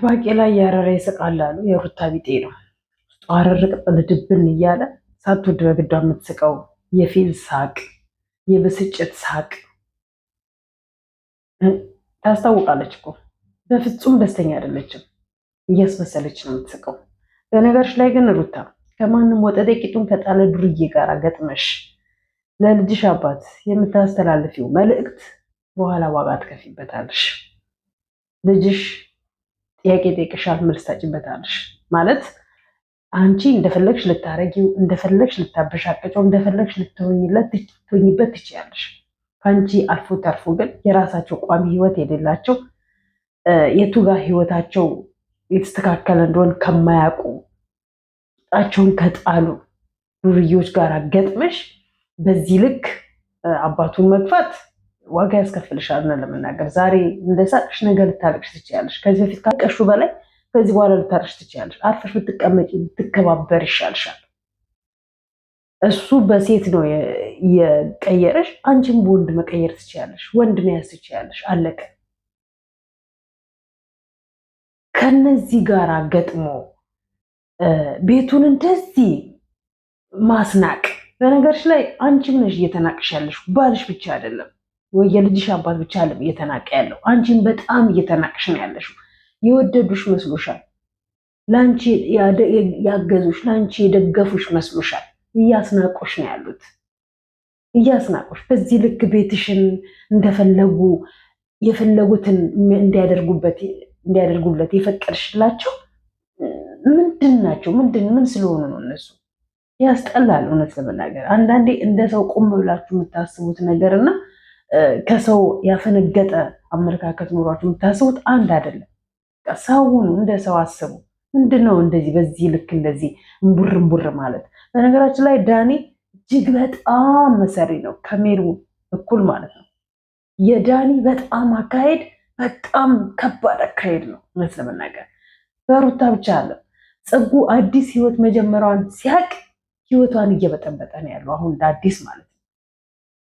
ባቄላ እያረረ ይስቃል አሉ። የሩታ ቢጤ ነው። አረር ቅጥል ድብን እያለ ሳትወድ በግዷ የምትስቀው የፊል ሳቅ፣ የብስጭት ሳቅ ታስታውቃለች እኮ። በፍጹም ደስተኛ አይደለችም። እያስመሰለች ነው የምትስቀው። በነገርሽ ላይ ግን ሩታ ከማንም ወጠጤ ቂጡን ከጣለ ዱርዬ ጋር ገጥመሽ ለልጅሽ አባት የምታስተላልፊው መልእክት በኋላ ዋጋ ትከፊበታለሽ። ልጅሽ ጥያቄ ጠይቅሻል፣ መልስ ታጭበታለሽ። ማለት አንቺ እንደፈለግሽ ልታረጊው፣ እንደፈለግሽ ልታበሻቀጨው፣ እንደፈለግሽ ልትሆኝበት ትችያለሽ። ከአንቺ አልፎ ተርፎ ግን የራሳቸው ቋሚ ህይወት የሌላቸው የቱጋ ህይወታቸው የተስተካከለ እንደሆን ከማያውቁ ጣቸውን ከጣሉ ዱርዮች ጋር ገጥመሽ በዚህ ልክ አባቱን መግፋት ዋጋ ያስከፍልሻል። ለመናገር ዛሬ እንደሳቅሽ ነገር ልታለቅሽ ትችያለሽ። ከዚህ በፊት ካቀሹ በላይ ከዚህ በኋላ ልታለቅሽ ትችያለሽ። አርፈሽ ብትቀመጪ ብትከባበር ይሻልሻል። እሱ በሴት ነው የቀየረሽ፣ አንቺም በወንድ መቀየር ትችያለሽ። ወንድ መያዝ ትችያለሽ። አለቀ። ከነዚህ ጋር ገጥሞ ቤቱን እንደዚህ ማስናቅ። በነገርሽ ላይ አንቺም ነሽ እየተናቅሽ ያለሽ፣ ባልሽ ብቻ አይደለም ወይ የልጅሽ አባት ብቻ አይደለም እየተናቀ ያለው። አንቺም በጣም እየተናቅሽ ነው ያለሽው። የወደዱሽ መስሎሻል። ላንቺ ያገዙሽ፣ ላንቺ የደገፉሽ መስሎሻል። እያስናቆሽ ነው ያሉት፣ እያስናቆሽ። በዚህ ልክ ቤትሽን እንደፈለጉ የፈለጉትን እንዲያደርጉለት የፈቀድሽላቸው ምንድን ናቸው? ምን ስለሆኑ ነው እነሱ? ያስጠላል። እውነት ለመናገር አንዳንዴ እንደ ሰው ቆም ብላችሁ የምታስቡት ነገር እና ከሰው ያፈነገጠ አመለካከት ኖሯችሁ የምታስቡት አንድ አይደለም። ሰው ሁኑ፣ እንደ ሰው አስቡ። ምንድነው እንደዚህ በዚህ ልክ እንደዚህ እምቡር ማለት? በነገራችን ላይ ዳኒ እጅግ በጣም መሰሪ ነው፣ ከሜሩ እኩል ማለት ነው። የዳኒ በጣም አካሄድ በጣም ከባድ አካሄድ ነው። እውነት ለመናገር በሩታ ብቻ አለ ጽጉ አዲስ ህይወት መጀመሪያዋን ሲያቅ ህይወቷን እየበጠበጠ ነው ያለው አሁን አዲስ ማለት ነው።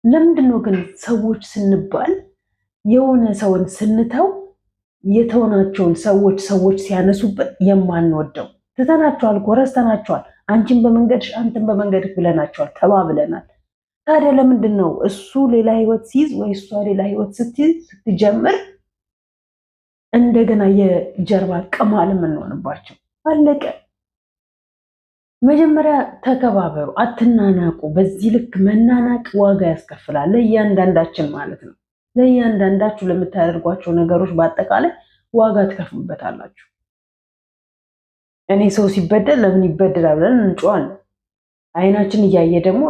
ለምንድነው ግን ሰዎች ስንባል የሆነ ሰውን ስንተው የተውናቸውን ሰዎች ሲያነሱበት የማንወደው? ትተናቸዋል እኮ ረስተናቸዋል። አንቺን በመንገድሽ አንተን በመንገድህ ብለናቸዋል፣ ተባብለናል። ታዲያ ለምንድን ነው እሱ ሌላ ህይወት ሲይዝ ወይ እሷ ሌላ ህይወት ስትጀምር እንደገና የጀርባ ቅማል የምንሆንባቸው? አለቀ። መጀመሪያ ተከባበሩ፣ አትናናቁ። በዚህ ልክ መናናቅ ዋጋ ያስከፍላል፣ ለእያንዳንዳችን ማለት ነው። ለእያንዳንዳችሁ ለምታደርጓቸው ነገሮች በአጠቃላይ ዋጋ ትከፍሉበታላችሁ። እኔ ሰው ሲበደል ለምን ይበደላል ብለን እንጮዋለን። አይናችን እያየ ደግሞ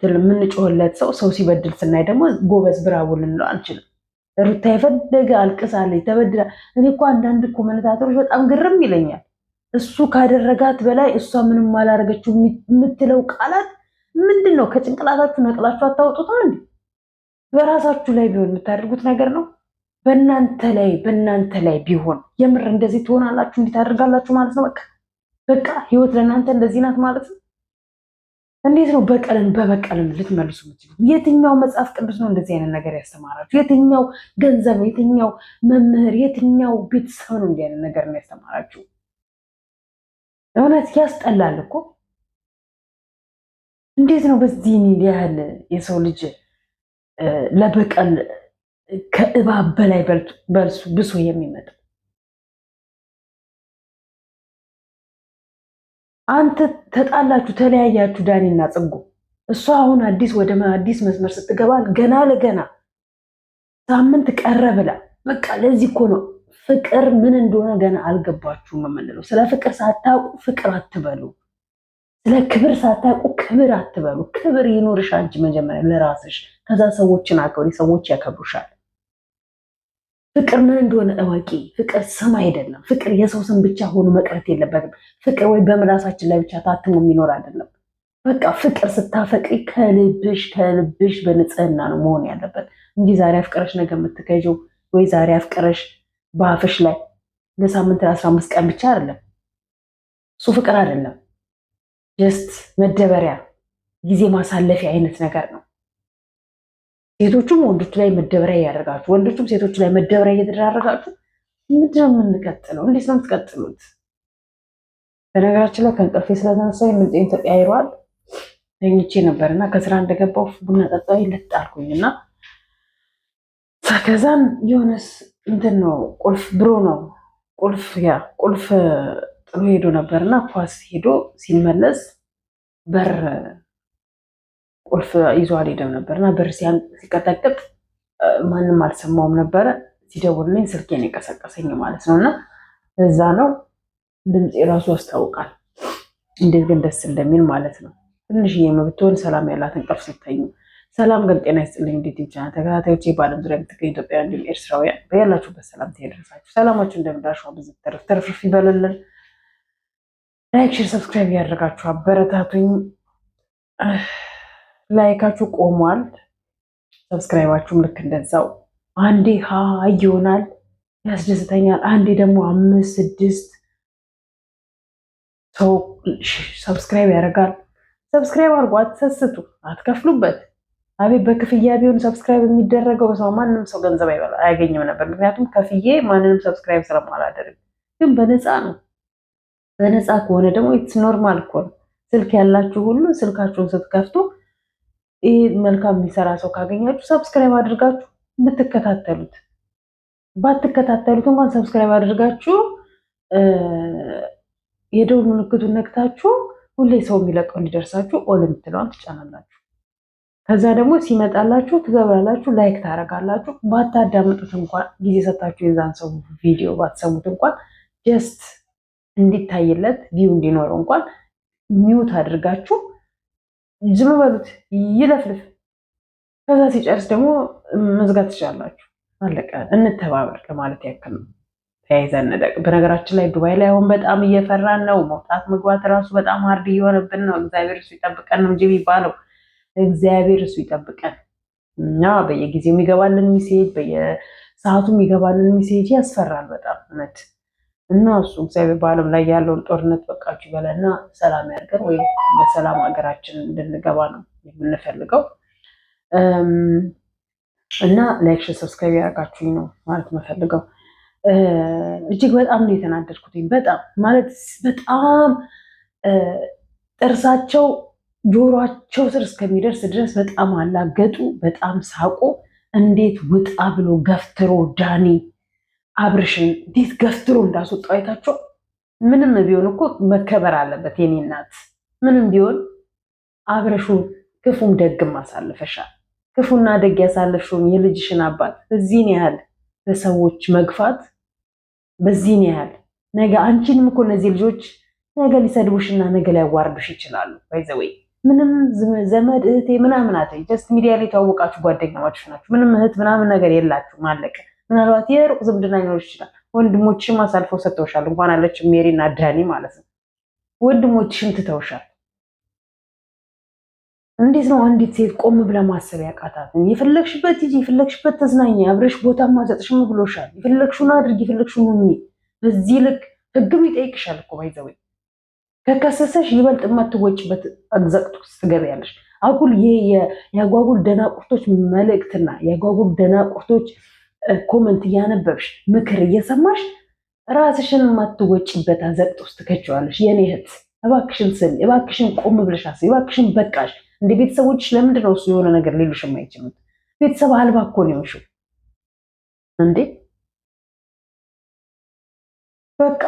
የምንጮህለት ሰው ሲበድል ስናይ ደግሞ ጎበዝ ብራቮ ልንለው አንችልም። ሩታ የፈለገ አልቅሳለች ተበድላ። እኔ እኮ አንዳንድ ኮመንታተሮች በጣም ግርም ይለኛል። እሱ ካደረጋት በላይ እሷ ምንም አላረገችው የምትለው ቃላት ምንድን ነው? ከጭንቅላታችሁ ነቅላችሁ አታወጡት እንዴ? በራሳችሁ ላይ ቢሆን የምታደርጉት ነገር ነው። በእናንተ ላይ ቢሆን የምር እንደዚህ ትሆናላችሁ? እንዴት ታደርጋላችሁ ማለት ነው? በቃ ህይወት ለእናንተ እንደዚህ ናት ማለት ነው። እንዴት ነው በበቀልን ልትመልሱ የምትችሉት? የትኛው መጽሐፍ ቅዱስ ነው እንደዚህ አይነት ነገር ያስተማራችሁ? የትኛው ገንዘብ ነው? የትኛው መምህር፣ የትኛው ቤተሰብ ነው እንዲህ አይነት ነገር ያስተማራችሁ? እውነት ያስጠላል እኮ። እንዴት ነው በዚህ ያህል የሰው ልጅ ለበቀል ከእባብ በላይ ብሶ የሚመጣ? አንተ ተጣላችሁ፣ ተለያያችሁ ዳኒና ጽጉ። እሷ አሁን ወደ አዲስ መስመር ስትገባ ገና ለገና ሳምንት ቀረ ብላ በቃ ለዚህ እኮ ነው ፍቅር ምን እንደሆነ ገና አልገባችሁም የምንለው። ስለ ፍቅር ሳታውቁ ፍቅር አትበሉ። ስለ ክብር ሳታውቁ ክብር አትበሉ። ክብር ይኖርሽ አንቺ መጀመሪያ ለራስሽ፣ ከዛ ሰዎችን አክብሪ፣ ሰዎች ያከብሩሻል። ፍቅር ምን እንደሆነ እወቂ። ፍቅር ስም አይደለም። ፍቅር የሰው ስም ብቻ ሆኖ መቅረት የለበትም። ፍቅር ወይ በምላሳችን ላይ ብቻ ታትሞ የሚኖር አይደለም። በቃ ፍቅር ስታፈቅሪ ከልብሽ በንጽህና ነው መሆን ያለበት እንጂ ዛሬ አፍቅረሽ ነገ የምትከጂው ወይ ዛሬ አፍቅረሽ በአፍሽ ላይ ለሳምንት ለ15 ቀን ብቻ አይደለም። እሱ ፍቅር አይደለም። ጀስት መደበሪያ ጊዜ ማሳለፊያ አይነት ነገር ነው። ሴቶቹም ወንዶች ላይ መደበሪያ እያደረጋችሁ፣ ወንዶቹም ሴቶች ላይ መደበሪያ እየተደራረጋችሁ ምንድን ነው የምንቀጥለው? እንዴት ነው የምትቀጥሉት? በነገራችን ላይ ከእንቅልፌ ስለተነሳሁኝ ምንጤን ተቀያይሯል። ተኝቼ ነበር እና ከስራ እንደገባሁ ቡና ጠጣሁ ልጣልኩኝ እና ከዛን የሆነስ እንትን ነው ቁልፍ ብሮ ነው ቁልፍ ጥሎ ሄዶ ነበር እና ኳስ ሄዶ ሲመለስ በር ቁልፍ ይዞ አልሄደም ነበር እና በር ሲቀጠቅጥ ማንም አልሰማውም ነበረ። ሲደውልልኝ ስልኬን የቀሰቀሰኝ ማለት ነው እና እዛ ነው ድምፄ ራሱ ያስታውቃል እንዴት ግን ደስ እንደሚል ማለት ነው። ትንሽዬ ብትሆን ሰላም ያላት እንቅልፍ ስተኙ። ሰላም ግን ጤና ይስጥልኝ። እንዴት ይቻላል ተከታታዮቼ፣ በዓለም ዙሪያ የምትገኙ ኢትዮጵያውያን እንዲሁም ኤርትራውያን በያላችሁበት ሰላም ይድረሳችሁ። ሰላማችሁ እንደምዳሽው ብዙ ተርፍርፍ ይበልልን። ላይክ፣ ሼር፣ ሰብስክራይብ ያደረጋችሁ አበረታቱኝ። ላይካችሁ ቆሟል፣ ሰብስክራይባችሁም ልክ እንደዛው አንዴ ሀይ ይሆናል፣ ያስደስተኛል። አንዴ ደግሞ 5 6 ሰው ሰብስክራይብ ያደርጋል። ሰብስክራይብ አድርጎ አትሰስቱ፣ አትከፍሉበት። አቤት በክፍያ ቢሆን ሰብስክራይብ የሚደረገው ሰው ማንም ሰው ገንዘብ አያገኝም ነበር። ምክንያቱም ከፍዬ ማንንም ሰብስክራይብ ስለማላደርግ። ግን በነፃ ነው። በነፃ ከሆነ ደግሞ ኢትስ ኖርማል እኮ ነው። ስልክ ያላችሁ ሁሉ ስልካችሁን ስትከፍቱ ይህ መልካም የሚሰራ ሰው ካገኛችሁ ሰብስክራይብ አድርጋችሁ ብትከታተሉት፣ ባትከታተሉት እንኳን ሰብስክራይብ አድርጋችሁ የደውል ምልክቱን ነክታችሁ ሁሌ ሰው የሚለቀው እንዲደርሳችሁ ኦል የምትለዋን ትጫናላችሁ። ከዛ ደግሞ ሲመጣላችሁ ትገባላችሁ፣ ላይክ ታደርጋላችሁ። ባታዳምጡት እንኳን ጊዜ ሰጣችሁ የዛን ሰው ቪዲዮ ባትሰሙት እንኳን ጀስት እንዲታይለት ቪው እንዲኖረው እንኳን ሚውት አድርጋችሁ ዝም በሉት ይለፍልፍ። ከዛ ሲጨርስ ደግሞ መዝጋት ትችላላችሁ። አለቀ። እንተባበር ለማለት ያክል ነው። ተያይዘን እንደቅ። በነገራችን ላይ ዱባይ ላይ አሁን በጣም እየፈራን ነው። መውጣት መግባት እራሱ በጣም ሀርድ እየሆነብን ነው። እግዚአብሔር እሱ ይጠብቀን ነው እንጂ የሚባለው። እግዚአብሔር እሱ ይጠብቀን። እና በየጊዜው የሚገባልን ሚሴጅ፣ በየሰዓቱ የሚገባልን ሚሴጅ ያስፈራል በጣም እውነት። እና እሱ እግዚአብሔር በዓለም ላይ ያለውን ጦርነት በቃችሁ ይበለና ሰላም ያድርገን፣ ወይም በሰላም ሀገራችን እንድንገባ ነው የምንፈልገው። እና ላይክ፣ ሰብስክራይብ ያደርጋችሁኝ ነው ማለት የምፈልገው። እጅግ በጣም ነው የተናደድኩትኝ። በጣም ማለት በጣም ጥርሳቸው ጆሯቸው ስር እስከሚደርስ ድረስ በጣም አላገጡ፣ በጣም ሳቁ። እንዴት ውጣ ብሎ ገፍትሮ ዳኒ አብርሽን እንዴት ገፍትሮ እንዳስወጣው አይታቸው። ምንም ቢሆን እኮ መከበር አለበት የኔ እናት። ምንም ቢሆን አብርሹ ክፉም ደግም አሳልፈሻል። ክፉና ደግ ያሳለፍሽውን የልጅሽን አባት በዚህን ያህል በሰዎች መግፋት፣ በዚህን ያህል ነገ አንቺንም እኮ እነዚህ ልጆች ነገ ሊሰድቡሽና ነገ ሊያዋርዱሽ ይችላሉ። ባይዘወይ ምንም ዘመድ እህቴ ምናምን አትይ። ጀስት ሚዲያ ላይ የተዋወቃችሁ ጓደኛማችሁ ናችሁ። ምንም እህት ምናምን ነገር የላችሁ ማለቀ። ምናልባት የሩቅ ዝምድና ሊኖር ይችላል። ወንድሞችሽም አሳልፈው ሰጥተውሻል። እንኳን አለች ሜሪና ዳኒ ማለት ነው። ወንድሞችሽም ትተውሻል። እንዴት ነው አንዲት ሴት ቆም ብላ ማሰብ ያቃታት? የፈለግሽበት ሂጂ፣ የፈለግሽበት ተዝናኝ፣ አብረሽ ቦታ ማሰጥሽም ብሎሻል። የፈለግሽውን አድርጊ፣ የፈለግሽውን ሁኚ። በዚህ ልክ ህግም ይጠይቅሻል እኮ ባይዘወይ። ከከሰሰሽ ይበልጥ የማትወጭበት አግዘቅት ውስጥ ትገቢያለሽ። አጉል የጓጉል ደናቁርቶች መልእክትና የጓጉል ደናቁርቶች ኮመንት እያነበብሽ ምክር እየሰማሽ ራስሽን የማትወጭበት አዘቅት ውስጥ ትከቸዋለሽ። የኔ እህት እባክሽን ስሚ፣ እባክሽን ቆም ብለሽ አስቢ፣ እባክሽን በቃሽ። እንደ ቤተሰቦችሽ ለምንድን ነው እሱ የሆነ ነገር ሌሎሽ የማይችሉት? ቤተሰብ አልባ እኮ ነው የሆንሽው እንዴ! በቃ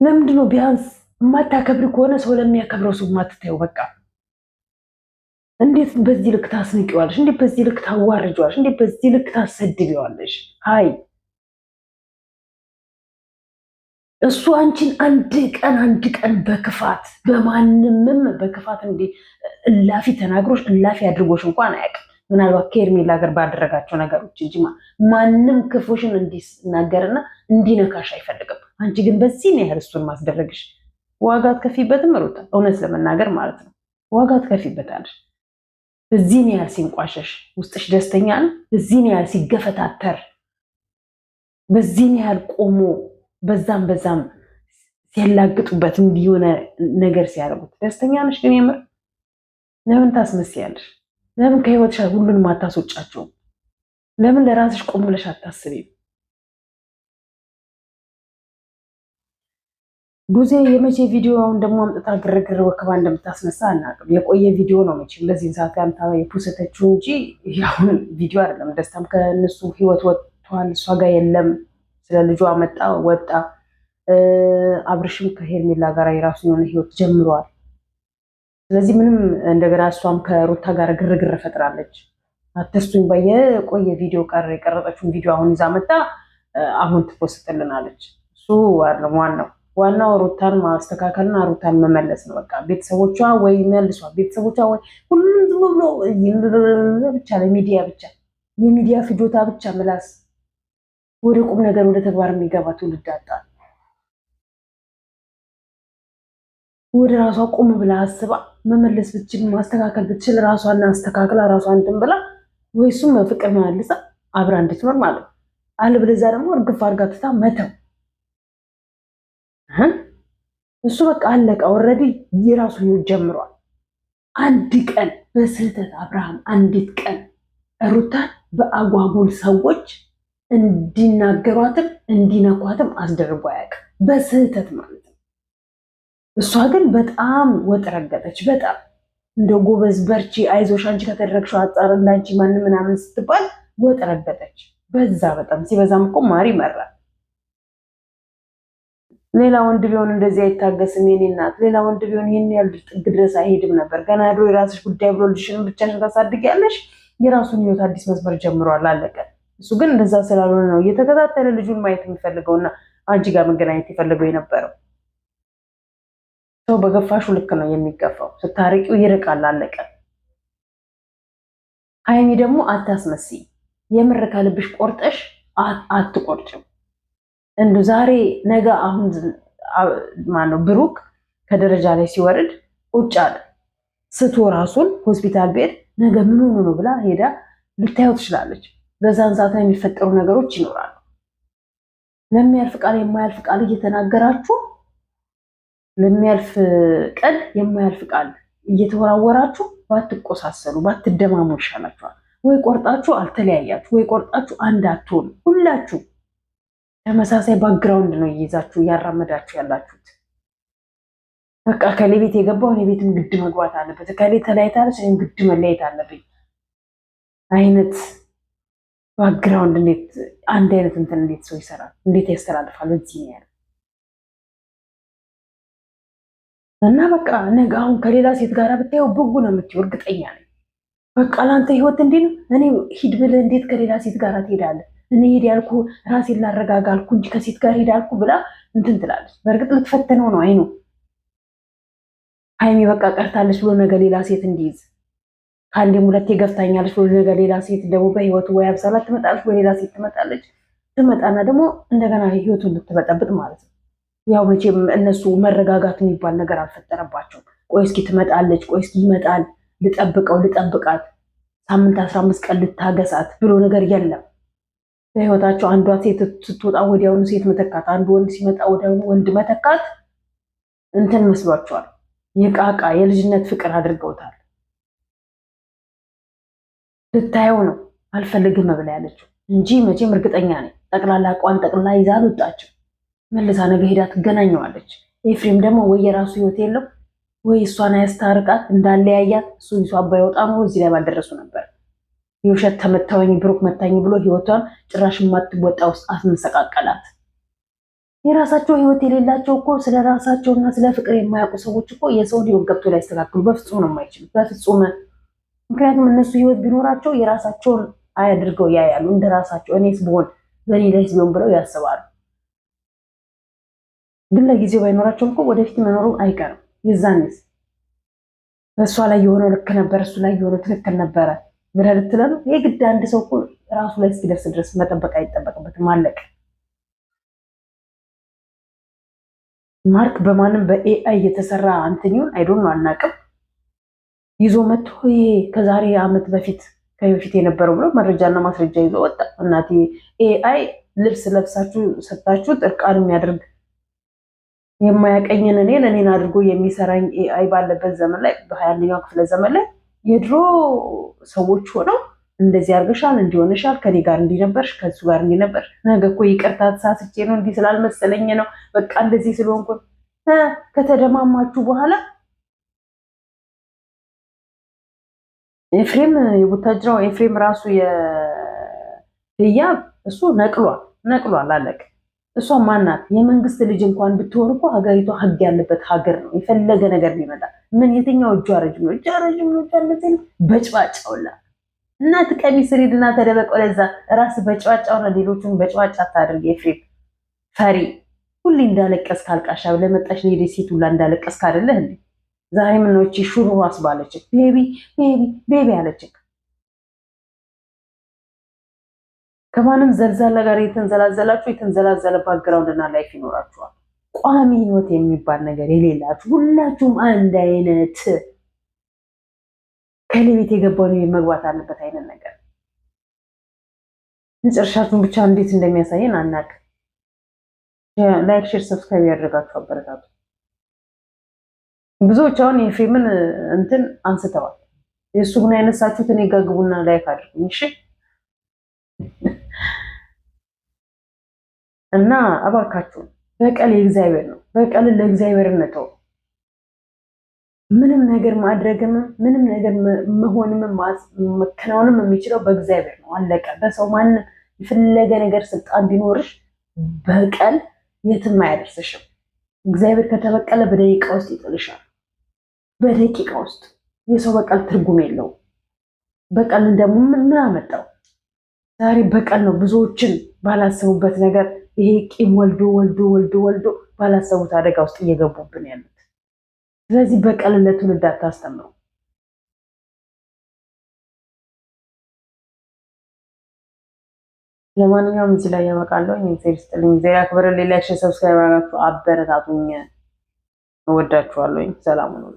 ለምንድን ነው ቢያንስ የማታከብሪ ከሆነ ሰው ለሚያከብረው ሰው የማትታየው? በቃ እንዴት በዚህ ልክ ታስንቂዋለሽ? እንዴት በዚህ ልክ ታዋርጂዋለሽ? እንዴት በዚህ ልክ ታሰድቢዋለሽ? አይ እሱ አንቺን አንድ ቀን በክፋት በማንምም በክፋት እንዲ እላፊ ተናግሮሽ እላፊ አድርጎሽ እንኳን አያውቅም። ምናልባት ከኤርሜላ ጋር ባደረጋቸው ነገሮች እንጂ ማንም ክፉሽን እንዲናገርና እንዲነካሽ አይፈልግም። አንቺ ግን በዚህ ነው ያህል እሱን ማስደረግሽ ዋጋ ትከፊበትም ሩታ፣ እውነት ለመናገር ማለት ነው ዋጋ ትከፊበታለሽ። በዚህ ነው ያህል ሲንቋሸሽ ውስጥሽ ደስተኛ ነው። በዚህ ነው ያህል ሲገፈታተር፣ በዚህ ነው ያህል ቆሞ በዛም ሲያላግጡበት እንዲሆነ ነገር ሲያደርጉት ደስተኛ ነሽ? ግን የምር ለምን ታስመስያለሽ? ለምን ከህይወትሽ ሁሉንም አታስወጫቸውም? ለምን ለራስሽ ቆም ብለሽ አታስቢም? ቡዜ የመቼ ቪዲዮ አሁን ደግሞ አምጥታ ግርግር ወከባ እንደምታስነሳ አናውቅም። የቆየ ቪዲዮ ነው መቼም በዚህን ሰዓት ያምታ የፖስተችው እንጂ ያሁን ቪዲዮ አይደለም። ደስታም ከእነሱ ህይወት ወጥቷል፣ እሷ ጋር የለም። ስለ ልጇ መጣ ወጣ። አብርሽም ከሄርሜላ ጋር የራሱ የሆነ ህይወት ጀምሯል። ስለዚህ ምንም እንደገና እሷም ከሩታ ጋር ግርግር ፈጥራለች። አትስቱኝ በየቆየ ቪዲዮ ቀር የቀረጸችውን ቪዲዮ አሁን ይዛ መጣ አሁን ትፖስትልናለች። እሱ ዋናው ሩታን ማስተካከልና ሩታን መመለስ ነው። በቃ ቤተሰቦቿ ወይ መልሷል፣ ቤተሰቦቿ ወይ ሁሉም ዝም ብሎ ብቻ ለሚዲያ ብቻ የሚዲያ ፍጆታ ብቻ ምላስ ወደ ቁም ነገር ወደ ተግባር የሚገባ ትውልድ አጣል። ወደ ራሷ ቁም ብላ አስባ መመለስ ብትችል ማስተካከል ብትችል ራሷን አስተካክላ ራሷን እንትን ብላ ወይ እሱም ፍቅር መልሳ አብራ እንድትኖር ማለት ነው። አለበለዚያ ደግሞ እርግፍ አድርጋ ትታ መተው። እሱ በቃ አለቀ። ኦልሬዲ የራሱ ህይወት ጀምሯል። አንድ ቀን በስህተት አብርሃም አንዲት ቀን ሩታን በአጓጉል ሰዎች እንዲናገሯትም እንዲነኳትም አስደርጎ አያውቅም። በስህተት ማለት ነው። እሷ ግን በጣም ወጥ ረገጠች። በጣም እንደ ጎበዝ በርቺ፣ አይዞሽ፣ አንቺ ከተደረግሽው አጻር እንዳንቺ ማንም ምናምን ስትባል ወጥ ረገጠች። በዛ በጣም ሲበዛም እኮ ማር ይመራል። ሌላ ወንድ ቢሆን እንደዚህ አይታገስም። የኔ እናት ሌላ ወንድ ቢሆን ይህን ያህል ጥግ ድረስ አይሄድም ነበር። ገና ድሮ የራስሽ ጉዳይ ብሎ ልሽንም ብቻሽን ታሳድጊያለሽ። የራሱን ህይወት አዲስ መስመር ጀምሯል። አለቀ። እሱ ግን እንደዛ ስላልሆነ ነው እየተከታተለ ልጁን ማየት የሚፈልገውና አንቺ ጋር መገናኘት የፈለገው የነበረው። ሰው በገፋሹ ልክ ነው የሚገፋው። ስታርቂው ይርቃል። አለቀ። ሀይሚ ደግሞ አታስመስይ። የምር ከልብሽ ቆርጠሽ አትቆርጭም። እንዱ ዛሬ ነገ አሁን ማነው ብሩክ ከደረጃ ላይ ሲወርድ ቁጭ አለ ስቶ ራሱን ሆስፒታል ቤት ነገ ምን ሆኖ ነው ብላ ሄዳ ልታየው ትችላለች። በዛን ሰዓት ላይ የሚፈጠሩ ነገሮች ይኖራሉ። ለሚያልፍ ቃል የማያልፍ ቃል እየተናገራችሁ ለሚያልፍ ቀን የማያልፍ ቃል እየተወራወራችሁ ባትቆሳሰሉ ባትደማሙ ይሻላችኋል። ወይ ቆርጣችሁ አልተለያያችሁ፣ ወይ ቆርጣችሁ አንድ አትሆኑ። ሁላችሁ ተመሳሳይ ባክግራውንድ ነው እየይዛችሁ እያራመዳችሁ ያላችሁት። በቃ ከሌ ቤት የገባው እኔ ቤትም ግድ መግባት አለበት፣ ከሌ ተለያይታለች እኔም ግድ መለያየት አለብኝ አይነት ባክግራውንድ እንዴት አንድ አይነት እንትን እንዴት ሰው ይሰራል? እንዴት ያስተላልፋል? እዚህ ነው ያለው እና በቃ ነገ አሁን ከሌላ ሴት ጋር ብታየው ብጉ ነው የምትይው፣ እርግጠኛ ነኝ። በቃ ላንተ ህይወት እንዲህ ነው። እኔ ሂድ ብለህ እንዴት ከሌላ ሴት ጋር ትሄዳለህ? እኔ ሄድ ያልኩ ራሴን ላረጋጋ አልኩ እንጂ ከሴት ጋር ሄድ አልኩ ብላ እንትን ትላለች። በእርግጥ ልትፈተነው ነው። አይኑ ሀይሚ በቃ ቀርታለች ብሎ ነገ ሌላ ሴት እንዲይዝ ከአንዴም ሁለቴ ገፍታኛለች ብሎ ነገ ሌላ ሴት ደግሞ በህይወቱ ወይ አብሳላት ትመጣለች ወይ ሌላ ሴት ትመጣለች። ትመጣና ደግሞ እንደገና ህይወቱን ልትበጠብጥ ማለት ነው። ያው መቼም እነሱ መረጋጋት የሚባል ነገር አልፈጠረባቸውም። ቆይ እስኪ ትመጣለች፣ ቆይ እስኪ ይመጣል፣ ልጠብቃት፣ ሳምንት 15 ቀን ልታገሳት ብሎ ነገር የለም። በህይወታቸው አንዷ ሴት ስትወጣ ወዲያውኑ ሴት መተካት፣ አንዱ ወንድ ሲመጣ ወዲያውኑ ወንድ መተካት እንትን መስሏቸዋል። የቃቃ የልጅነት ፍቅር አድርገውታል። ልታየው ነው አልፈልግም መብላ ያለችው እንጂ መቼም እርግጠኛ ነኝ ጠቅላላ ቋን ጠቅላላ ይዛ አልወጣችም። መልሳ ነገ ሄዳ ትገናኘዋለች። ኤፍሬም ደግሞ ወይ የራሱ ህይወት የለው ወይ እሷን አያስታርቃት እንዳለያያት እሱ ይሷ አባይ ወጣ ነው እዚህ ላይ ባልደረሱ ነበር። የውሸት ተመታወኝ ብሩክ መታኝ ብሎ ህይወቷን ጭራሽ ማትወጣ ውስጥ አስመሰቃቀላት። የራሳቸው ህይወት የሌላቸው እኮ ስለ ራሳቸውና ስለ ፍቅር የማያውቁ ሰዎች እኮ የሰውን ህይወት ገብቶ ላይ ያስተካክሉ በፍጹም ነው የማይችሉት፣ በፍጹም። ምክንያቱም እነሱ ህይወት ቢኖራቸው የራሳቸውን አያድርገው ያያሉ። እንደራሳቸው እኔስ ብሆን በእኔ ላይስ ቢሆን ብለው ያስባሉ። ግን ለጊዜው ባይኖራቸውም እኮ ወደፊት መኖሩ አይቀርም። የዛኔስ እሷ ላይ የሆነው ልክ ነበር፣ እሱ ላይ የሆነው ትክክል ነበረ ብለህ ልትለው ነው። የግድ አንድ ሰው እኮ ራሱ ላይ እስኪደርስ ድረስ መጠበቅ አይጠበቅበትም። አለቀ። ማርክ በማንም በኤአይ የተሰራ እንትን ይሁን አይዶን ነው አናውቅም። ይዞ መጥቶ ይሄ ከዛሬ ዓመት በፊት ከበፊት የነበረው ብሎ መረጃና ማስረጃ ይዞ ወጣ። እናቴ ኤአይ ልብስ ለብሳችሁ ሰጣችሁ ጥርቃን የሚያደርግ የማያቀኝን እኔን አድርጎ የሚሰራኝ ኤአይ ባለበት ዘመን ላይ በ21ኛው ክፍለ ዘመን ላይ የድሮ ሰዎች ሆነው እንደዚህ አርገሻል፣ እንዲሆንሻል፣ ከኔ ጋር እንዲነበርሽ፣ ከሱ ጋር እንዲነበርሽ፣ ነገ እኮ ይቅርታ ተሳስቼ ነው እንዲህ ስላልመሰለኝ ነው በቃ እንደዚህ ስለሆንኩ ከተደማማችሁ በኋላ ኤፍሬም የቡታጅራው ኤፍሬም ራሱ የህያብ እሱ ነቅሏል አለቅ። እሷ ማናት? የመንግስት ልጅ እንኳን ብትሆን እኮ ሀገሪቷ ህግ ያለበት ሀገር ነው። የፈለገ ነገር ቢመጣ ምን የትኛው እጇ ረጅም ነው? እጇ ረጅም ነው። በጭባጫውላ እናት ቀሚስ ሪድና ተደበቀ። ለዛ ራስ በጭባጫውና ሌሎቹን በጭባጫ አታድርግ። ኤፍሬም ፈሪ ሁሌ እንዳለቀስ ካልቃሻ ለመጣሽ ሌዲ ሴት ሁላ እንዳለቀስ ካደለህ እንዴ? ዛሬ ምን ነው እቺ ሹሩ አስባለች። ቤቢ ቤቢ ቤቢ አለች። ከማንም ዘልዛላ ጋር የተንዘላዘላችሁ የተንዘላዘለ ባክግራውንድና ላይፍ ይኖራችኋል። ቋሚ ህይወት የሚባል ነገር የሌላችሁ ሁላችሁም አንድ አይነት ከሌቤት የገባው ነው መግባት አለበት አይነት ነገር መጨረሻችሁን ብቻ እንዴት እንደሚያሳየን አናውቅም። ላይክ፣ ሼር፣ ሰብስክራይብ ያደረጋችሁ አበረታቱ። ብዙዎች አሁን የኤፍሬምን እንትን አንስተዋል። የእሱ ግን ያነሳችሁት እኔ ጋር ግቡና ላይክ አድርጉኝ እሺ። እና እባካችሁ በቀል የእግዚአብሔር ነው። በቀልን ለእግዚአብሔር እንተው። ምንም ነገር ማድረግም ምንም ነገር መሆንም መከናወንም የሚችለው በእግዚአብሔር ነው። አለቀ። በሰው ማንም የፈለገ ነገር ስልጣን ቢኖርሽ በቀል የትም አያደርስሽም። እግዚአብሔር ከተበቀለ በደቂቃ ውስጥ ይጥልሻል። በደቂቃ ውስጥ የሰው በቀል ትርጉም የለውም። በቀል ደግሞ ምን አመጣው? ዛሬ በቀል ነው ብዙዎችን ባላሰቡበት ነገር ይሄ ቂም ወልዶ ወልዶ ወልዶ ወልዶ ባላሰቡት አደጋ ውስጥ እየገቡብን ያሉት። ስለዚህ በቀል ለትውልድ አታስተምሩ። ለማንኛውም እዚህ ላይ ያበቃለሁ። እግዚአብሔር ይስጥልኝ፣ እግዚአብሔር ያክብርልኝ። ላይክ፣ ሰብስክራይብ አድርጋችሁ አበረታቱኝ። እወዳችኋለሁ። ሰላም ሁኑ።